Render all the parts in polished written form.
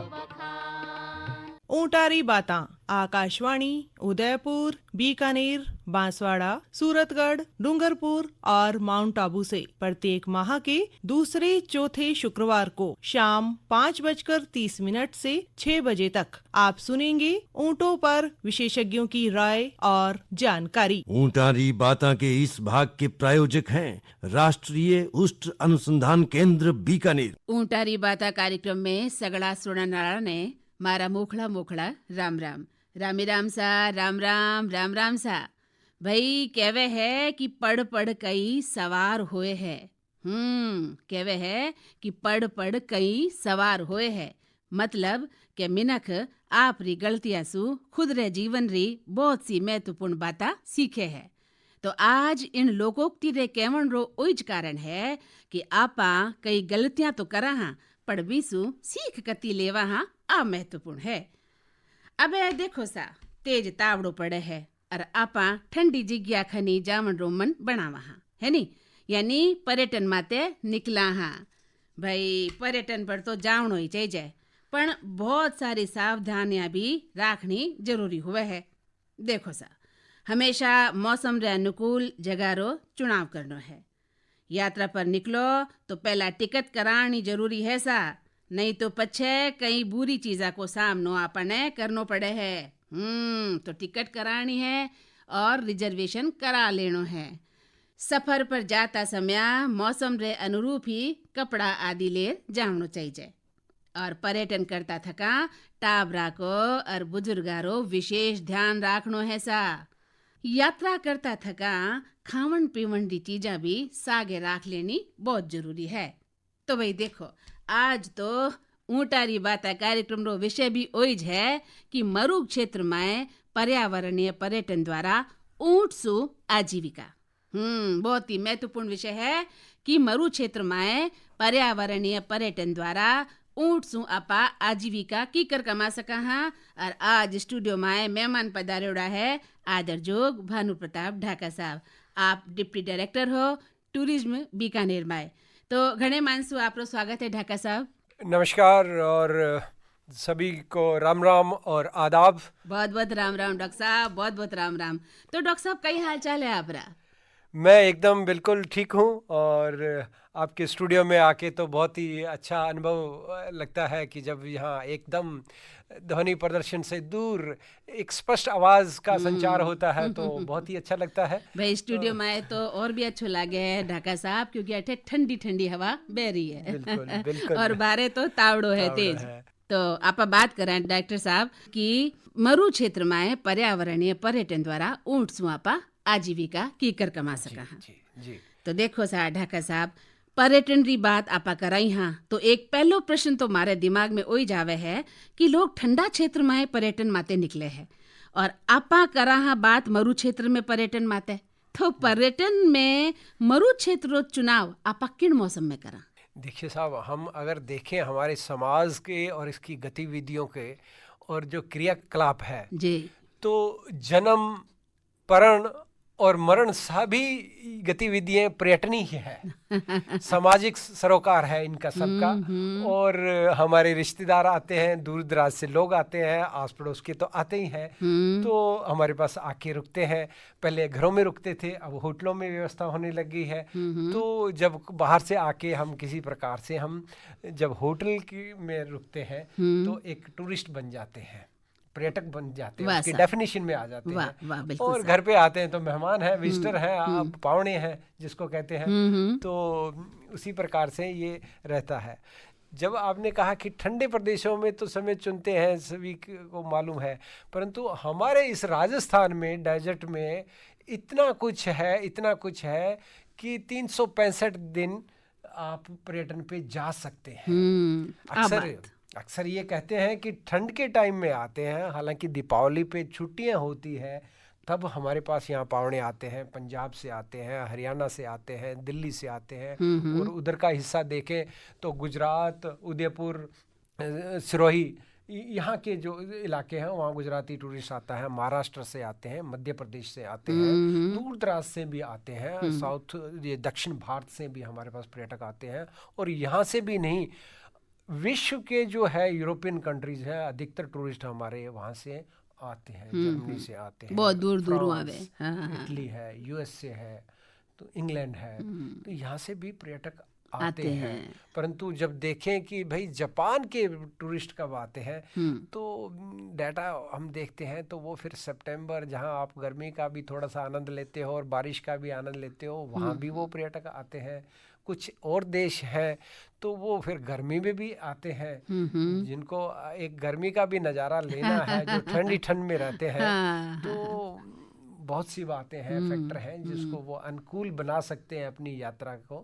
बखान। ऊंटारी बातां आकाशवाणी उदयपुर, बीकानेर, बांसवाड़ा, सूरतगढ़, डूंगरपुर और माउंट आबू से प्रत्येक माह के दूसरे चौथे शुक्रवार को शाम 5:30 से 6 बजे तक आप सुनेंगे ऊंटों पर विशेषज्ञों की राय और जानकारी। ऊंटारी बातां के इस भाग के प्रायोजक हैं राष्ट्रीय उष्ट अनुसंधान केंद्र बीकानेर। ऊंटारी बाता कार्यक्रम में सगड़ा सुननारा ने मारा मोखड़ा मोखड़ा राम राम रामी राम सा राम राम सा। भाई कहवे है कि पढ़ पढ़ कई सवार होए है। कहवे है कि पढ़ पढ़ कई सवार होए है, मतलब के मिनख आप री गलतियां सु खुद रे जीवन री बहुत सी महत्वपूर्ण बातें सीखे है। तो आज इन लोकोक्ति रे केवण रो ओइज कारण है कि आपा कई गलतियां तो करा हाँ पर बीसु सीख कती लेवा हाँ आ महत्वपूर्ण है। अबे देखो सा तेज तावड़ो पड़े है और आपा ठंडी जिग्या खनी जावन रोमन बनावा हाँ है नी, यानी पर्यटन माते निकला हाँ। भाई पर्यटन पर तो जावनो ही चाहिए पर बहुत सारी सावधानियां भी राखनी जरूरी हुआ है। देखो सा हमेशा मौसम रे अनुकूल जगह रो चुनाव करनो है। यात्रा पर निकलो तो पहला टिकट करानी जरूरी है सा, नहीं तो पछे कई बुरी चीजा को सामनो आपने करनो पड़े है। तो टिकट करानी है और रिजर्वेशन करा लेनो है। सफर पर जाता समय मौसम रे अनुरूप ही कपड़ा आदि ले जानो चाहिए और पर्यटन करता थका टाबरा को और बुजुर्गारो विशेष ध्यान राखनो है सा। यात्रा करता थका खावन पीवन री चीजा भी सागे राख लेनी बहुत जरूरी है। तो भाई देखो आज तो ऊंटारी बाता कार्यक्रम रो विषय भी ओइज है कि मरु क्षेत्र में पर्यावरणीय पर्यटन द्वारा ऊंट सु आजीविका। बहुत ही महत्वपूर्ण विषय है कि मरु क्षेत्र में पर्यावरणीय पर्यटन द्वारा ऊंट सु आपा आजीविका की कर कमा सका हाँ। और आज स्टूडियो में मेहमान पधारेड़ा है आदर जोग भानु प्रताप ढाका साहब। आप डिप्टी डायरेक्टर हो टूरिज्म बीकानेर में, तो घणे मानसु आपरो स्वागत है ढाका साहब। नमस्कार और सभी को राम राम और आदाब। बहुत बहुत राम राम डॉक्टर साहब, बहुत बहुत राम राम। तो डॉक्टर साहब कई हाल चाल है आपरा? मैं एकदम बिल्कुल ठीक हूँ और आपके स्टूडियो में आके तो बहुत ही अच्छा अनुभव लगता है कि जब यहाँ एकदम ध्वनि प्रदर्शन से दूर एक स्पष्ट आवाज का संचार होता है तो बहुत ही अच्छा लगता है। भाई स्टूडियो में आए तो और भी अच्छो लागे है ढाका साहब, क्योंकि अठे ठंडी ठंडी हवा बह रही है। बिल्कुल, बिल्कुल। और बारे तो तावड़ो है तेज। तो आप बात करें डॉक्टर साहब कि मरु क्षेत्र में पर्यावरणीय पर्यटन द्वारा ऊंट सु आपा आजीविका की कर कमा सका हाँ। जी। तो देखो सा ढाका साहब पर्यटन री बात आपा कराई हाँ तो एक पहलो प्रश्न तो मारे दिमाग में ओई जावे है कि लोग ठंडा क्षेत्र में पर्यटन माते निकले हैं और आपा करा हाँ बात मरु क्षेत्र में पर्यटन माते। तो पर्यटन में मरु क्षेत्र चुनाव आपा किन मौसम में करा? देखिए साहब, हम अगर देखें हमारे समाज के और इसकी गतिविधियों के और जो क्रियाकलाप है जी, तो जन्म परण और मरण सभी गतिविधियां पर्यटनी ही है। सामाजिक सरोकार है इनका सबका। और हमारे रिश्तेदार आते हैं, दूर दराज से लोग आते हैं, आस पड़ोस के तो आते ही हैं। तो हमारे पास आके रुकते हैं। पहले घरों में रुकते थे, अब होटलों में व्यवस्था होने लगी है। तो जब बाहर से आके हम किसी प्रकार से हम जब होटल में रुकते हैं तो एक टूरिस्ट बन जाते हैं, पर्यटक बन जाते हैं, उसकी डेफिनेशन में आ जाते हैं। और घर पे आते हैं तो मेहमान हैं, विजिटर हैं, आप पावणे हैं जिसको कहते हैं। तो उसी प्रकार से ये रहता है। जब आपने कहा कि ठंडे प्रदेशों में तो समय चुनते हैं, सभी को मालूम है, परंतु हमारे इस राजस्थान में डेजर्ट में इतना कुछ है कि 365 दिन आप पर्यटन पे जा सकते हैं। अक्सर ये कहते हैं कि ठंड के टाइम में आते हैं, हालांकि दीपावली पे छुट्टियां होती है तब हमारे पास यहाँ पावने आते हैं, पंजाब से आते हैं, हरियाणा से आते हैं, दिल्ली से आते हैं। और उधर का हिस्सा देखें तो गुजरात, उदयपुर, सिरोही, यहाँ के जो इलाके हैं वहाँ गुजराती टूरिस्ट आता है, महाराष्ट्र से आते हैं, मध्य प्रदेश से आते हैं, दूर दराज से भी आते हैं, साउथ ये दक्षिण भारत से भी हमारे पास पर्यटक आते हैं। और यहाँ से भी नहीं, विश्व के जो है यूरोपियन कंट्रीज है, अधिकतर टूरिस्ट हमारे वहाँ से आते हैं, जर्मनी से आते हैं, बहुत दूर दूर आवे, फ्रांस, इटली है, यूएस से है, तो इंग्लैंड है, तो यहाँ से भी पर्यटक आते हैं। परंतु जब देखें कि भाई जापान के टूरिस्ट कब आते हैं, तो डाटा हम देखते हैं तो वो फिर सितंबर, जहां आप गर्मी का भी थोड़ा सा आनंद लेते हो और बारिश का भी आनंद लेते हो, वहां भी वो पर्यटक आते हैं। कुछ और देश हैं तो वो फिर गर्मी में भी आते हैं, जिनको एक गर्मी का भी नज़ारा लेना है, जो ठंडी ठंड में रहते हैं, तो बहुत सी बातें हैं, फैक्टर हैं जिसको वो अनुकूल बना सकते हैं अपनी यात्रा को,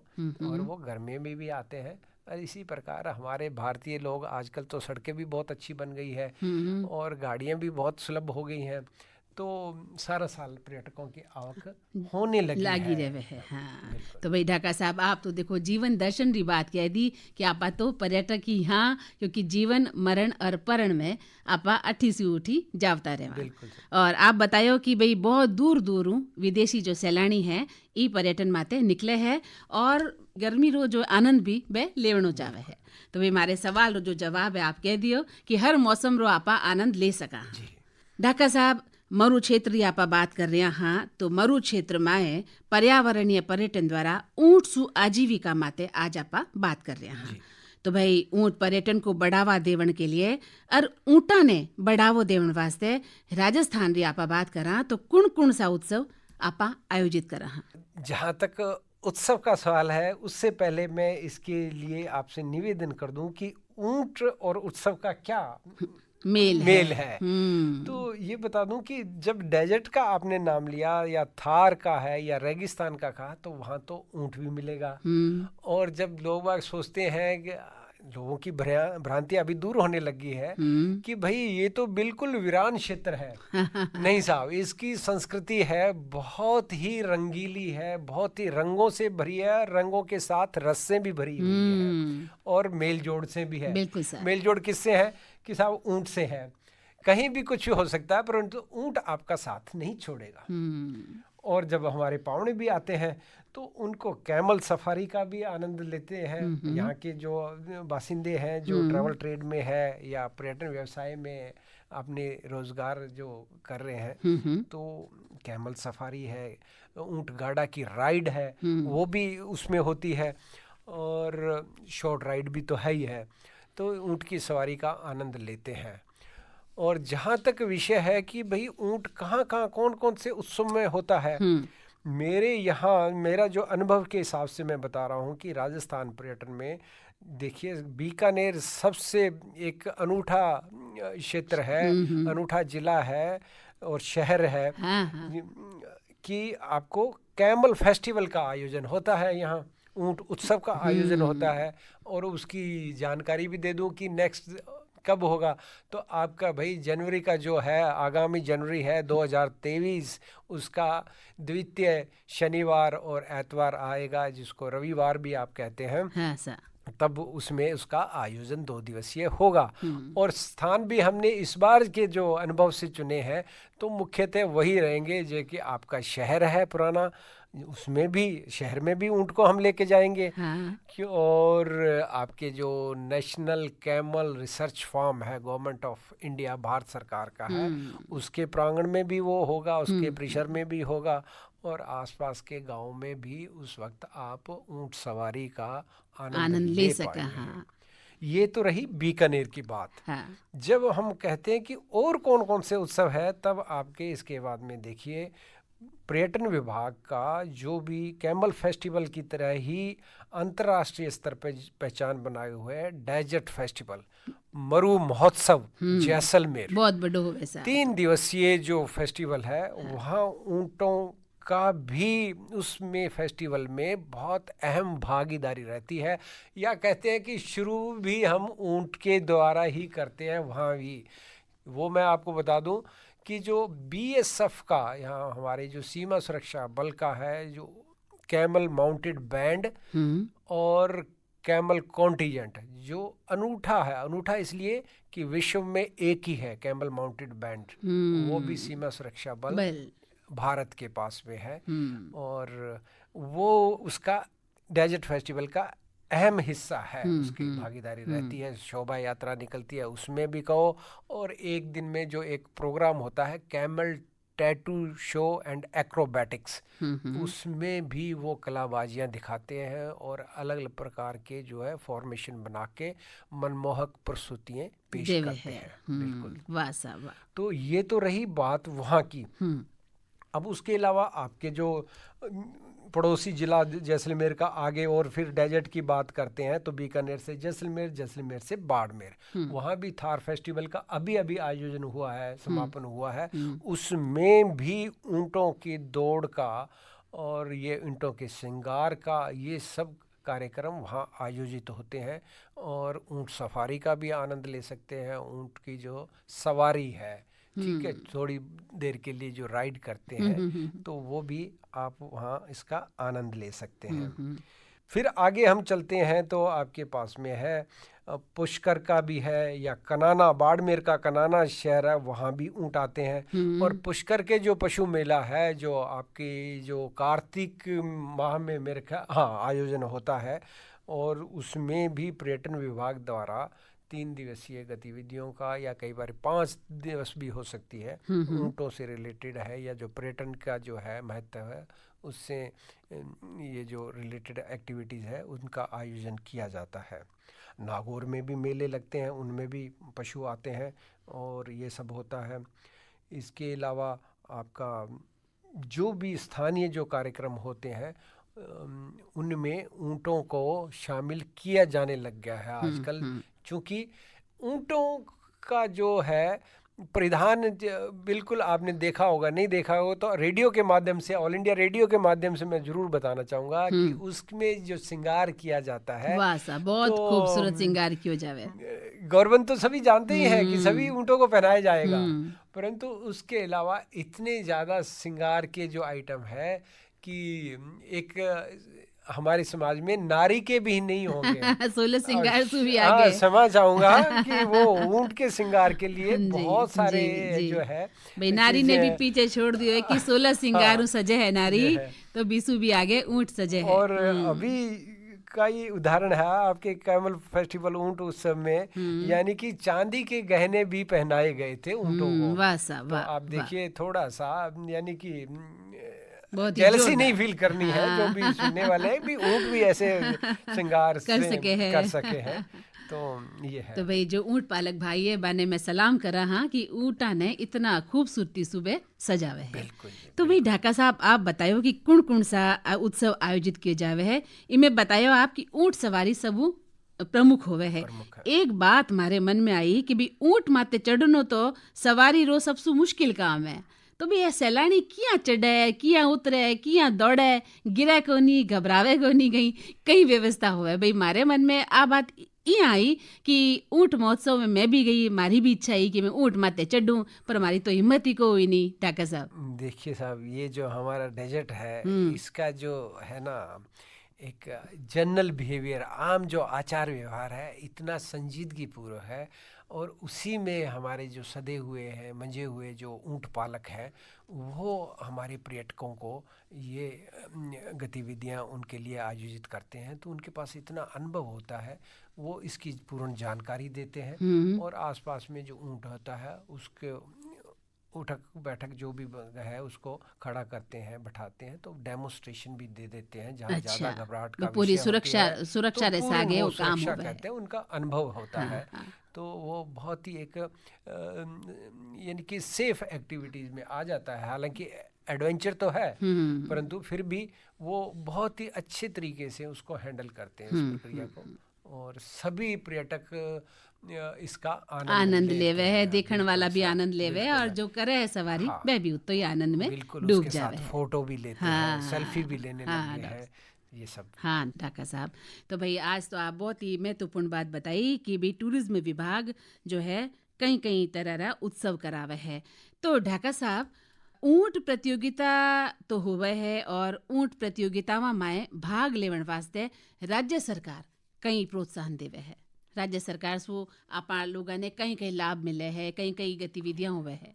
और वो गर्मी में भी आते हैं। और इसी प्रकार हमारे भारतीय लोग, आजकल तो सड़कें भी बहुत अच्छी बन गई है और गाड़ियां भी बहुत सुलभ हो गई हैं, तो सारा साल पर्यटकों की आवक होने लगी रहे है। हाँ, तो भाई ढाका साहब, आप तो देखो जीवन दर्शन की बात कह दी कि आपा तो पर्यटक ही, हाँ, क्योंकि जीवन मरण और परण में आपा अठी से उठी जावता रहे। और आप बतायो कि भाई बहुत दूर दूर विदेशी जो सैलानी है ई पर्यटन माते निकले है और गर्मी रो जो आनंद भी वे लेवनो चाहे है। तो भाई हमारे सवाल रो जो जवाब है आप कह दियो कि हर मौसम रो आपा आनंद ले सका। ढाका साहब, मरु क्षेत्र की आप बात कर रहे हैं, हाँ, तो मरु क्षेत्र में पर्यावरणीय पर्यटन द्वारा ऊंट सु आजीविका माते आज आप बात कर रहे हैं। तो भाई ऊंट पर्यटन को बढ़ावा देवन के लिए और ऊंटा ने बढ़ावो देवन वास्ते राजस्थान री आप बात करा तो कौन सा उत्सव आप आयोजित करा? जहाँ तक उत्सव का सवाल है, उससे पहले मैं इसके लिए आपसे निवेदन कर दूं कि ऊंट और उत्सव का क्या मेल है। तो ये बता दूं कि जब डेजर्ट का आपने नाम लिया या थार का है या रेगिस्तान का कहा, तो वहाँ तो ऊंट भी मिलेगा। और जब लोग बाग सोचते हैं कि लोगों की भ्रांति अभी दूर होने लगी है कि भाई ये तो बिल्कुल वीरान क्षेत्र है। नहीं साहब, इसकी संस्कृति है बहुत ही रंगीली है, बहुत ही रंगों से भरी है, रंगों के साथ रस से भी भरी हुई है और मेल जोड़ से भी है। मेल जोड़ किससे है कि साहब ऊंट से है। कहीं भी कुछ हो सकता है, परंतु ऊंट आपका साथ नहीं छोड़ेगा। और जब हमारे पावने भी आते हैं तो उनको कैमल सफारी का भी आनंद लेते हैं। यहाँ के जो बासिंदे हैं, जो ट्रैवल ट्रेड में है या पर्यटन व्यवसाय में अपने रोजगार जो कर रहे हैं, तो कैमल सफारी है, ऊंट गाड़ा की राइड है, वो भी उसमें होती है, और शॉर्ट राइड भी तो है ही है। तो ऊंट की सवारी का आनंद लेते हैं। और जहाँ तक विषय है कि भाई ऊंट कहाँ कौन से उत्सव में होता है, मेरे यहाँ मेरा जो अनुभव के हिसाब से मैं बता रहा हूँ कि राजस्थान पर्यटन में देखिए बीकानेर सबसे एक अनूठा क्षेत्र है, अनूठा जिला है और शहर है। कि आपको कैमल फेस्टिवल का आयोजन होता है, यहाँ ऊंट उत्सव का आयोजन होता है। और उसकी जानकारी भी दे दूं कि नेक्स्ट कब होगा, तो आपका भाई जनवरी का जो है, आगामी जनवरी है 2023, उसका द्वितीय शनिवार और एतवार आएगा, जिसको रविवार भी आप कहते हैं। हाँ सर। तब उसमें उसका आयोजन 2 दिवसीय होगा। और स्थान भी हमने इस बार के जो अनुभव से चुने हैं तो मुख्यतः वही रहेंगे जो कि आपका शहर है पुराना, उसमें भी शहर में भी ऊंट को हम लेके जाएंगे। और आपके जो नेशनल कैमल रिसर्च फार्म है, गवर्नमेंट ऑफ इंडिया, भारत सरकार का है, उसके प्रांगण में भी वो होगा, उसके परिसर में भी होगा। और आसपास के गांव में भी उस वक्त आप ऊंट सवारी का आनंद ले पाएंगे। ये तो रही बीकानेर की बात। जब हम कहते हैं कि और कौन से उत्सव है, तब आपके इसके बाद में देखिए पर्यटन विभाग का जो भी कैमल फेस्टिवल की तरह ही अंतर्राष्ट्रीय स्तर पर पहचान बनाए हुए है डेजर्ट फेस्टिवल, मरु महोत्सव जैसलमेर, बहुत बड़ा हो वैसा 3 दिवसीय जो फेस्टिवल है। वहाँ ऊंटों का भी उसमें फेस्टिवल में बहुत अहम भागीदारी रहती है, या कहते हैं कि शुरू भी हम ऊंट के द्वारा ही करते हैं वहाँ भी। वो मैं आपको बता दूं कि जो बीएसएफ का, यहाँ हमारे जो सीमा सुरक्षा बल का है, जो कैमल माउंटेड बैंड और कैमल कॉन्टिजेंट, जो अनूठा है, अनूठा इसलिए कि विश्व में एक ही है कैमल माउंटेड बैंड, वो भी सीमा सुरक्षा बल भारत के पास में है। और वो उसका डेजर्ट फेस्टिवल का अहम हिस्सा है, उसकी भागीदारी रहती है। शोभा यात्रा निकलती है, उसमें भी कहो, और एक दिन में जो एक प्रोग्राम होता है camel tattoo show and acrobatics, उसमें भी वो कलाबाजियां दिखाते हैं और अलग अलग प्रकार के जो है फॉर्मेशन बना के मनमोहक प्रस्तुतियां पेश करते हैं। बिल्कुल, वाह साहब वाह। तो ये तो रही बात वहाँ की। अब उसके अलावा आपके जो पड़ोसी जिला जैसलमेर का आगे और फिर डेजर्ट की बात करते हैं तो बीकानेर से जैसलमेर, जैसलमेर से बाड़मेर, वहाँ भी थार फेस्टिवल का अभी अभी आयोजन हुआ है, समापन हुआ है। उसमें भी ऊंटों की दौड़ का और ये ऊंटों के श्रृंगार का ये सब कार्यक्रम वहाँ आयोजित होते हैं, और ऊंट सफारी का भी आनंद ले सकते हैं। ऊंट की जो सवारी है, ठीक है, थोड़ी देर के लिए जो राइड करते हैं, तो वो भी आप वहाँ इसका आनंद ले सकते हैं। फिर आगे हम चलते हैं तो आपके पास में है पुष्कर का भी है, या कनाना, बाड़मेर का कनाना शहर है, वहाँ भी ऊँट आते हैं। और पुष्कर के जो पशु मेला है जो आपकी जो कार्तिक माह में मेरे ख्याल आयोजन होता है, और उसमें भी पर्यटन विभाग द्वारा 3 दिवसीय गतिविधियों का, या कई बार 5 दिवस भी हो सकती है, ऊँटों से रिलेटेड है, या जो पर्यटन का जो है महत्व है उससे ये जो रिलेटेड एक्टिविटीज़ है उनका आयोजन किया जाता है। नागौर में भी मेले लगते हैं, उनमें भी पशु आते हैं और ये सब होता है। इसके अलावा आपका जो भी स्थानीय जो कार्यक्रम होते हैं उनमें ऊँटों को शामिल किया जाने लग गया है आजकल, क्योंकि ऊँटों का जो है परिधान बिल्कुल आपने देखा होगा, नहीं देखा होगा तो रेडियो के माध्यम से, ऑल इंडिया रेडियो के माध्यम से मैं जरूर बताना चाहूँगा कि उसमें जो श्रृंगार किया जाता है, वाह साहब, बहुत तो खूबसूरत श्रृंगार किया जावे। गवर्नमेंट तो सभी जानते ही है कि सभी ऊँटों को पहनाया जाएगा, परंतु उसके अलावा इतने ज़्यादा श्रृंगार के जो आइटम है कि एक हमारे समाज में नारी के भी नहीं होंगे 16 श्रृंगार से भी आगे। समझ चाहूंगा कि वो ऊंट के श्रृंगार के लिए बहुत सारे जो है भाई नारी ने भी पीछे छोड़ दियो है कि 16 श्रृंगारों सजे है नारी, तो बीसू भी आगे ऊंट सजे है। और अभी का ये उदाहरण है आपके कैमल फेस्टिवल ऊंट उत्सव में, यानी कि चांदी के गहने भी पहनाए गए थे ऊंटों को। वाह साहब, तो आप देखिए थोड़ा सा, यानी कि जेलसी नहीं फील करनी है जो भी सुनने वाले हैं, भी ऊँट भी ऐसे श्रृंगार कर सके हैं। तो ये है। तो भाई जो ऊँट पालक भाई है बाने में सलाम करा हाँ कि ऊँटा ने इतना खूबसूरती सुबह सजावे है। तो भाई ढाका साहब आप बतायो कि कौन कौन सा उत्सव आयोजित किए जावे है, इनमें बतायो आप कि ऊँट सवारी सबू प्रमुख होवे है। एक बात हमारे मन में आई कि भी ऊँट माते चढ़नो तो सवारी रो सबसे मुश्किल काम है, तो भी यह सैलानी किया चढ़े, किया उतरे, किया दौड़े, गिरा को नहीं, घबरावे को नहीं, कहीं व्यवस्था हुआ। भाई मारे मन में आ बात ये आई कि ऊँट महोत्सव में मैं भी गई, मारी भी इच्छा आई कि मैं ऊँट माते चढ़ूं, पर हमारी तो हिम्मत ही को हुई नहीं। ढाका साहब देखिए साहब, ये जो हमारा डेजर्ट है इसका जो है ना एक जनरल बिहेवियर, आम जो आचार व्यवहार है इतना संजीदगी पूर्व है, और उसी में हमारे जो सदे हुए हैं, मंजे हुए जो ऊँट पालक हैं, वो हमारे पर्यटकों को ये गतिविधियां उनके लिए आयोजित करते हैं। तो उनके पास इतना अनुभव होता है, वो इसकी पूर्ण जानकारी देते हैं, और आसपास में जो ऊँट होता है उसके उठक बैठक जो भी है उसको खड़ा करते हैं, बैठाते हैं, तो डेमोस्ट्रेशन भी दे देते हैं जहाँ ज्यादा घबराहट का पूरी सुरक्षा रे आगे वो काम होता है, कहते हैं उनका अनुभव होता है। तो वो बहुत ही एक यानी कि सेफ एक्टिविटीज में आ जाता है। हालांकि एडवेंचर तो है, परंतु फिर भी वो बहुत ही अच्छे तरीके से उसको हैंडल करते हैं इस प्रक्रिया को, और सभी पर्यटक इसका आनंद लेवे है, देखने वाला भी आनंद लेवे, और जो करे है सवारी वह भी तो आनंद में डूब जावे, फोटो भी लेते हैं, सेल्फी भी लेने लगे हैं, ये सब। हाँ ढाका साहब, तो भाई आज तो आप बहुत ही महत्वपूर्ण बात बताई कि भी टूरिज्म विभाग जो है कई कई तरह उत्सव करावे है। तो ढाका साहब ऊँट प्रतियोगिता तो हुए है, और ऊँट प्रतियोगिता में भाग लेवन वास्ते राज्य सरकार कई प्रोत्साहन देवे है। राज्य सरकार से अपना लोगों ने कई कई लाभ मिले हैं, कई कई गतिविधियां हुए हैं।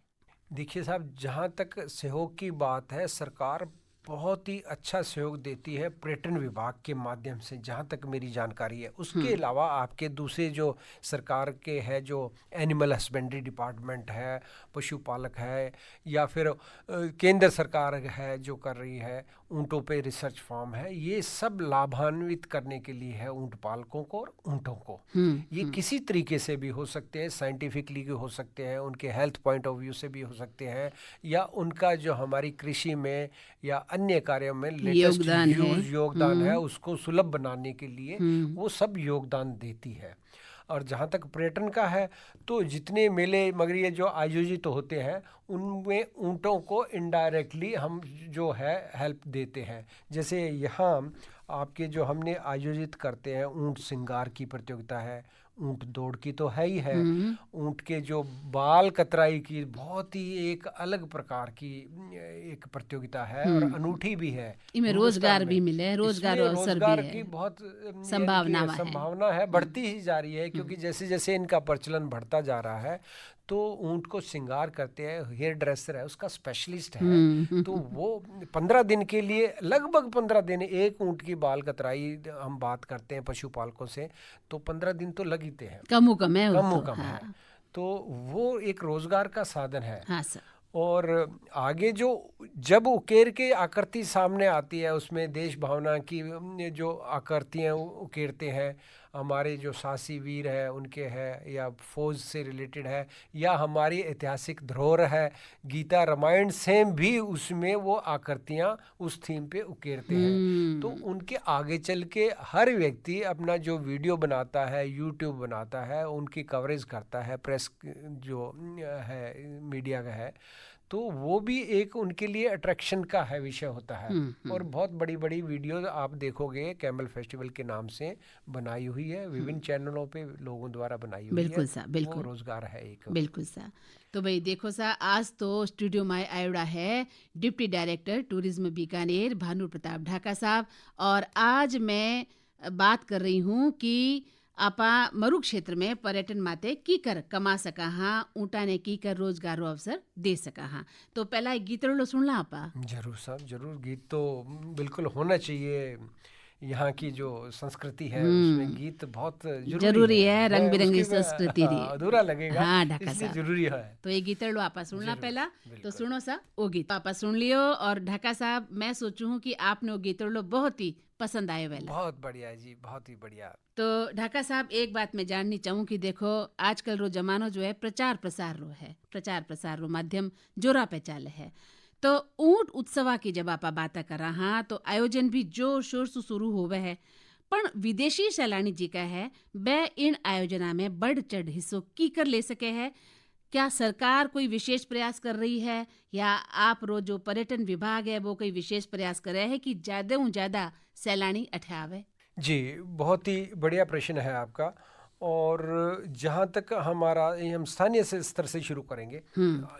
देखिए साहब, जहाँ तक सहयोग की बात है, सरकार बहुत ही अच्छा सहयोग देती है पर्यटन विभाग के माध्यम से, जहाँ तक मेरी जानकारी है। उसके अलावा आपके दूसरे जो सरकार के है, जो एनिमल हस्बेंड्री डिपार्टमेंट है, पशुपालक है, या फिर केंद्र सरकार है जो कर रही है, ऊँटों पे रिसर्च फार्म है, ये सब लाभान्वित करने के लिए है ऊँट पालकों को और ऊँटों को। ये किसी तरीके से भी हो सकते हैं, साइंटिफिकली भी हो सकते हैं, उनके हेल्थ पॉइंट ऑफ व्यू से भी हो सकते हैं, या उनका जो हमारी कृषि में या अन्य कार्यों में लेटेस्ट योगदान है उसको सुलभ बनाने के लिए वो सब योगदान देती है। और जहाँ तक पर्यटन का है, तो जितने मेले मगरिये जो आयोजित होते हैं उनमें ऊँटों को इनडायरेक्टली हम जो है हेल्प देते हैं। जैसे यहाँ आपके जो हमने आयोजित करते हैं, ऊँट श्रृंगार की प्रतियोगिता है, ऊँट दौड़ की तो है ही है, ऊँट के जो बाल कतराई की बहुत ही एक अलग प्रकार की एक प्रतियोगिता है और अनूठी भी है। इनमें रोजगार भी मिले, रोजगार अवसर भी है, की बहुत संभावना है, बढ़ती ही जा रही है, क्योंकि जैसे जैसे इनका प्रचलन बढ़ता जा रहा है तो ऊँट को श्रृंगार करते हैं, हेयर ड्रेसर है उसका स्पेशलिस्ट है, तो वो 15 दिन के लिए, लगभग 15 दिन एक ऊँट की बाल कतराई हम बात करते हैं पशुपालकों से, तो 15 दिन तो लगते हैं, कम है। तो वो एक रोजगार का साधन है। हाँ सर। और आगे जो जब उकेर के आकृति सामने आती है, उसमें देश भावना की जो आकृतियाँ उकेरते हैं, हमारे जो साहसी वीर है उनके है, या फौज से रिलेटेड है, या हमारी ऐतिहासिक धरोहर है, गीता रामायण से भी उसमें वो आकृतियाँ उस थीम पे उकेरते हैं। तो उनके आगे चल के हर व्यक्ति अपना जो वीडियो बनाता है, यूट्यूब बनाता है, उनकी कवरेज करता है, प्रेस जो है मीडिया का है, तो वो भी एक उनके लिए अट्रैक्शन का है विषय होता है। और बहुत बड़ी बड़ी वीडियो आप देखोगे कैमल फेस्टिवल के नाम से बनाई हुई है, विभिन्न चैनलों पे लोगों द्वारा बनाई हुई बिल्कुल है। सा, बिल्कुल, वो रोजगार है एक। बिल्कुल सा। तो भाई देखो सा, आज तो स्टूडियो में आयोड़ा है deputy director tourism Bikaner Bhanu Pratap Dhaka साहब, और आज मैं बात कर रही हूँ कि आपा मरु क्षेत्र में पर्यटन माते की कर कमा सका हाँ, ऊँटा ने की कर रोजगारो अवसर दे सका हाँ। तो पहला एक गीत लो सुन ला आपा। जरूर साहब, जरूर, गीत तो बिल्कुल होना चाहिए। यहाँ की जो संस्कृति है उसमें गीत बहुत जरूरी है, रंग बिरंगी संस्कृति अधूरा लगेगा, हाँ, ढाका इसलिए साहब जरूरी है। तो ये गीत लो आपा सुनना पहला, तो सुनो सा वो गीत आपा सुन लियो। और ढाका साहब, मैं सोचू हूँ कि आपने वो गीत लो बहुत ही पसंद आए वाला। बहुत बढ़िया जी, बहुत ही बढ़िया। तो ढाका साहब, एक बात मैं जाननी चाहूँ कि देखो आजकल रो जमानो जो है प्रचार प्रसार रो है, प्रचार प्रसार रो माध्यम जोरा पे चाले है। तो ऊँट उत्सवा की जब आप बात कर रहा, तो आयोजन भी जोर शोर से शुरू होवे है, पण विदेशी सैलानी जी का है वे इन आयोजना में बढ़ चढ़ हिस्सों की कर ले सके है। क्या सरकार कोई विशेष प्रयास कर रही है, या आप रो जो पर्यटन विभाग है वो कोई विशेष प्रयास कर रहे हैं कि ज्यादा से ज्यादा सैलानी अठे आवे? जी, बहुत ही बढ़िया प्रश्न है आपका। और जहाँ तक हमारा, हम स्थानीय से स्तर से शुरू करेंगे।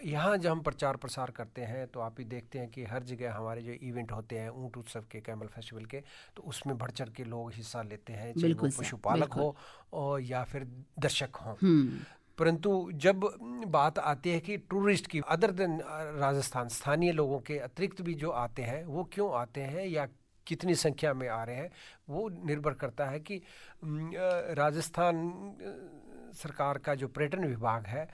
यहाँ जब हम प्रचार प्रसार करते हैं तो आप ही देखते हैं कि हर जगह हमारे जो इवेंट होते हैं ऊँट उत्सव के, कैमल फेस्टिवल के, तो उसमें बढ़ चढ़ के लोग हिस्सा लेते हैं, चाहे वो पशुपालक हो और या फिर दर्शक हों। परंतु जब बात आती है कि टूरिस्ट की, अदर देन राजस्थान, स्थानीय लोगों के अतिरिक्त भी जो आते हैं, वो क्यों आते हैं या कितनी संख्या में आ रहे हैं, वो निर्भर करता है कि राजस्थान सरकार का जो पर्यटन विभाग है,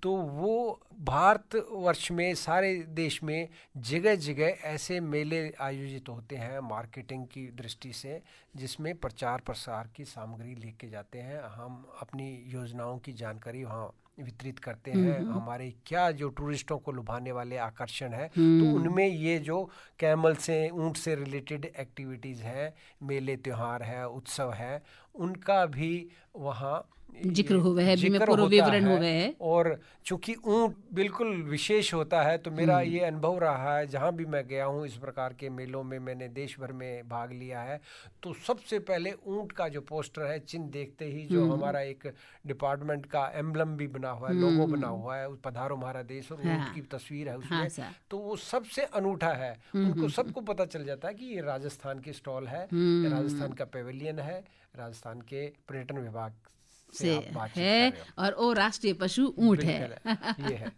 तो वो भारतवर्ष में, सारे देश में जगह जगह ऐसे मेले आयोजित होते हैं मार्केटिंग की दृष्टि से, जिसमें प्रचार प्रसार की सामग्री लेके जाते हैं। हम अपनी योजनाओं की जानकारी वहाँ वितरित करते हैं। हमारे क्या जो टूरिस्टों को लुभाने वाले आकर्षण है, तो उनमें ये जो कैमल से, ऊँट से रिलेटेड एक्टिविटीज़ हैं, मेले त्योहार है, उत्सव है, उनका भी वहाँ जिक्र हुआ है, पूरा विवरण हुआ है। और चूंकि ऊँट बिल्कुल विशेष होता है, तो मेरा ये अनुभव रहा है, जहाँ भी मैं गया हूँ इस प्रकार के मेलों में, मैंने देश भर में भाग लिया है, तो सबसे पहले ऊँट का जो पोस्टर है, चिन्ह देखते ही जो हमारा एक डिपार्टमेंट का एम्बलम भी बना हुआ है, लोगो बना हुआ है, पधारो हमारा देश, और ऊँट की तस्वीर है उसमें, तो वो सबसे अनूठा है। उनको सबको पता चल जाता है कि ये राजस्थान की स्टॉल है, राजस्थान का पेविलियन है, राजस्थान के पर्यटन विभाग से आप बातचीत है कर रहे हो। और वो राष्ट्रीय पशु ऊंट है। बिल्कुल, ये है।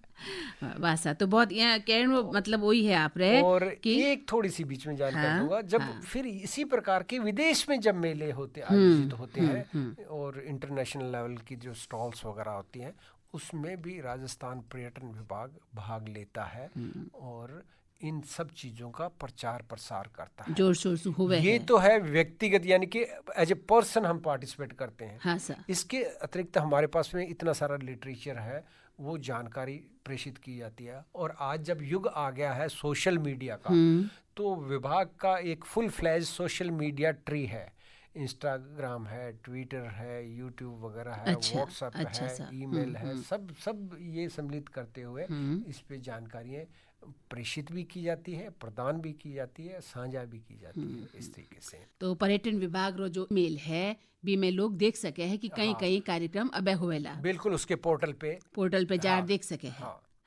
वासा तो बहुत यहाँ कहने मतलब वही है आप रे और कि एक थोड़ी सी बीच में जानकारी हाँ, दूंगा, जब हाँ। फिर इसी प्रकार के विदेश में जब मेले होते आयोजित होते हैं और इंटरनेशनल लेवल की जो स्टॉल्स वगैरह होती हैं, उसमें भी राजस्थान पर्यटन विभाग भाग लेता है और इन सब चीजों का प्रचार प्रसार करता है। जोर शोर से हुए ये है। तो है व्यक्तिगत, यानी कि एज ए पर्सन हम पार्टिसिपेट करते हैं। हाँ सर। इसके अतिरिक्त हमारे पास में इतना सारा लिटरेचर है, वो जानकारी प्रेषित की जाती है। और आज जब युग आ गया है सोशल मीडिया का, तो विभाग का एक full fledge social media tree है। इंस्टाग्राम है, ट्विटर है, यूट्यूब वगैरह है, अच्छा, व्हाट्सएप अच्छा है, सा। ईमेल है, सब ये सम्मिलित करते हुए इस पे जानकारियाँ प्रेषित भी की जाती है, प्रदान भी की जाती है, साझा भी की जाती है, इस तरीके से। तो पर्यटन विभाग रो जो मेल है भी में लोग देख सके हैं कि कई कई कार्यक्रम अबे हुएला बिल्कुल, उसके पोर्टल पे पोर्टल पे जार देख सके हैं।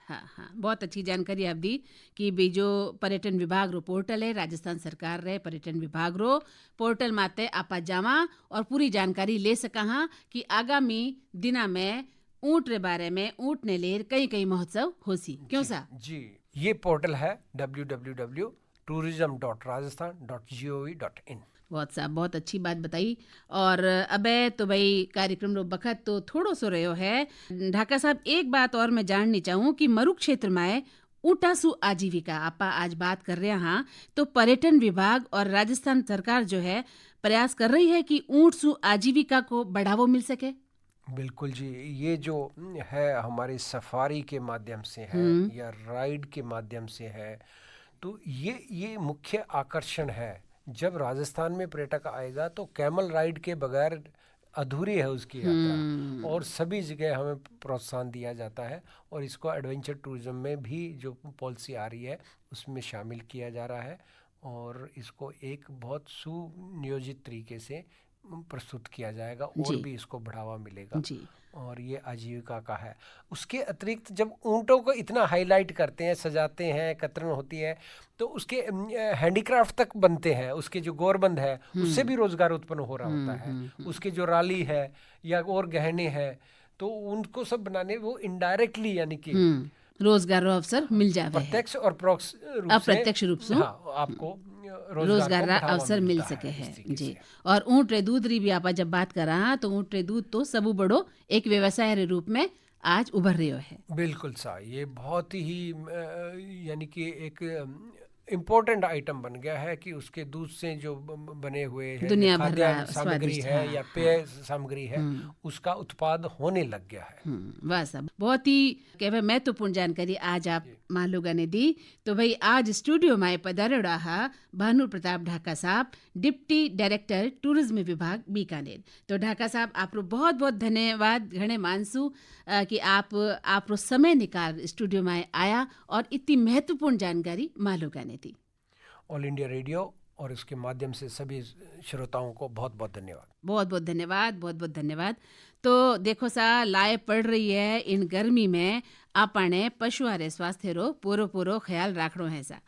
हाँ हाँ, बहुत अच्छी जानकारी आप दी कि भी जो पर्यटन विभाग रो पोर्टल है, राजस्थान सरकार रे पर्यटन विभाग रो पोर्टल माते आपा जावा और पूरी जानकारी ले सका हाँ कि आगामी दिना में ऊंट रे बारे में, ऊंट ने लेर कई कई महोत्सव होसी क्यों सा जी। ये पोर्टल है www.tourism.rajasthan.gov.in। बहुत साहब, बहुत अच्छी बात बताई। और अबे तो भाई कार्यक्रम रो बखत तो थोड़ो सो रहो है ढाका साहब, एक बात और मैं जाननी चाहूँ कि मरु क्षेत्र में ऊँटासु आजीविका आपा आज बात कर रहे हैं, हाँ, तो पर्यटन विभाग और राजस्थान सरकार जो है प्रयास कर रही है कि ऊँट सु आजीविका को बढ़ावा मिल सके। बिल्कुल जी, ये जो है हमारी सफारी के माध्यम से है या राइड के माध्यम से है, तो ये मुख्य आकर्षण है। जब राजस्थान में पर्यटक आएगा तो कैमल राइड के बगैर अधूरी है उसकी यात्रा, और सभी जगह हमें प्रोत्साहन दिया जाता है और इसको एडवेंचर टूरिज्म में भी जो पॉलिसी आ रही है उसमें शामिल किया जा रहा है और इसको एक बहुत सुनियोजित तरीके से प्रस्तुत किया जाएगा और भी इसको बढ़ावा मिलेगा जी। और ये आजीविका का है। उसके अतिरिक्त जब ऊँटों को इतना हाईलाइट करते हैं, सजाते हैं, कतरन होती है, तो उसके हैंडीक्राफ्ट तक बनते हैं, उसके जो गोरबंद है उससे भी रोजगार उत्पन्न हो रहा होता है, उसके जो राली है या और गहने हैं, तो उनको सब बनाने वो इनडायरेक्टली यानी कि रोजगार रो अवसर मिल जावे, प्रत्यक्ष और अप्रत्यक्ष रूप से हाँ, आपको रोजगार रा अवसर मिल सके है जी। और ऊँट रे दूध री भी आप जब बात कर रहा तो ऊँट रे दूध तो सबू बड़ो एक व्यवसाय रे रूप में आज उभर रहे है। बिल्कुल सा, ये बहुत ही यानी कि एक इम्पोर्टेंट आइटम बन गया है कि उसके दूध से जो बने हुए हैं दुनिया भर खाद्य सामग्री है या पेय सामग्री है, उसका उत्पाद होने लग गया है। वाह साहब, बहुत ही क्या महत्वपूर्ण जानकारी आज आप मान लोगों ने दी। तो भाई आज स्टूडियो में पधारे रहा भानु प्रताप ढाका साहब, डिप्टी डायरेक्टर टूरिज्म विभाग बीकानेर। तो ढाका साहब आप बहुत बहुत धन्यवाद घणे मानसू कि आप समय निकाल स्टूडियो में आया और इतनी महत्वपूर्ण जानकारी मालूम ने दी। ऑल इंडिया रेडियो और इसके माध्यम से सभी श्रोताओं को बहुत बहुत धन्यवाद। बहुत बहुत धन्यवाद, बहुत बहुत धन्यवाद। तो देखो सा लाए पड़ रही है इन गर्मी में आपने पशुओं रे स्वास्थ्य रो पूरो ख्याल रखनो है सा।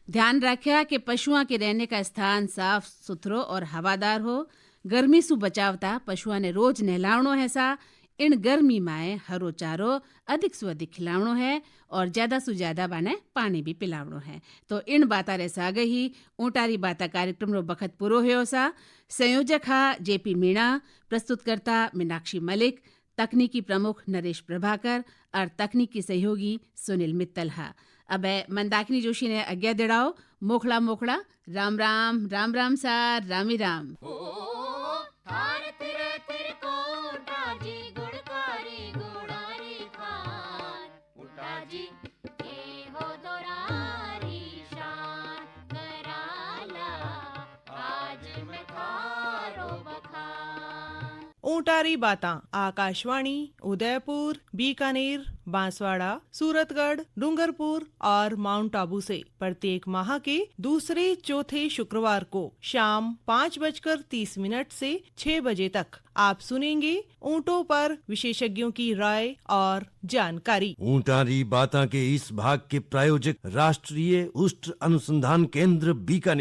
ध्यान रखा कि पशुओं के रहने का स्थान साफ सुथरो और हवादार हो। गर्मी सु बचावता पशुओं ने रोज नहलावनो है सा। इन गर्मी में हरो चारो अधिक से अधिक खिलावनो है और ज्यादा से ज्यादा बाने पानी भी पिलावनो है। तो इन बाता रे सागे ही ऊँटारी बाता कार्यक्रम रो बखत पूरो हो सा। संयोजक हा जेपी मीणा, प्रस्तुतकर्ता मीनाक्षी मलिक, तकनीकी प्रमुख नरेश प्रभाकर और तकनीकी सहयोगी सुनील मित्तल हा। अब मंदाकिनी जोशी ने आज्ञा दिड़ाओ। मोखड़ा मोखड़ा, राम राम, राम राम सा, रामी राम। ऊँटारी बातां आकाशवाणी उदयपुर, बीकानेर, बांसवाड़ा, सूरतगढ़, डूंगरपुर और माउंट आबू से प्रत्येक माह के दूसरे चौथे शुक्रवार को शाम 5:30 से 6 बजे तक आप सुनेंगे ऊँटों पर विशेषज्ञों की राय और जानकारी। ऊँटारी बातां के इस भाग के प्रायोजक राष्ट्रीय उष्ट अनुसंधान केंद्र बीकानेर।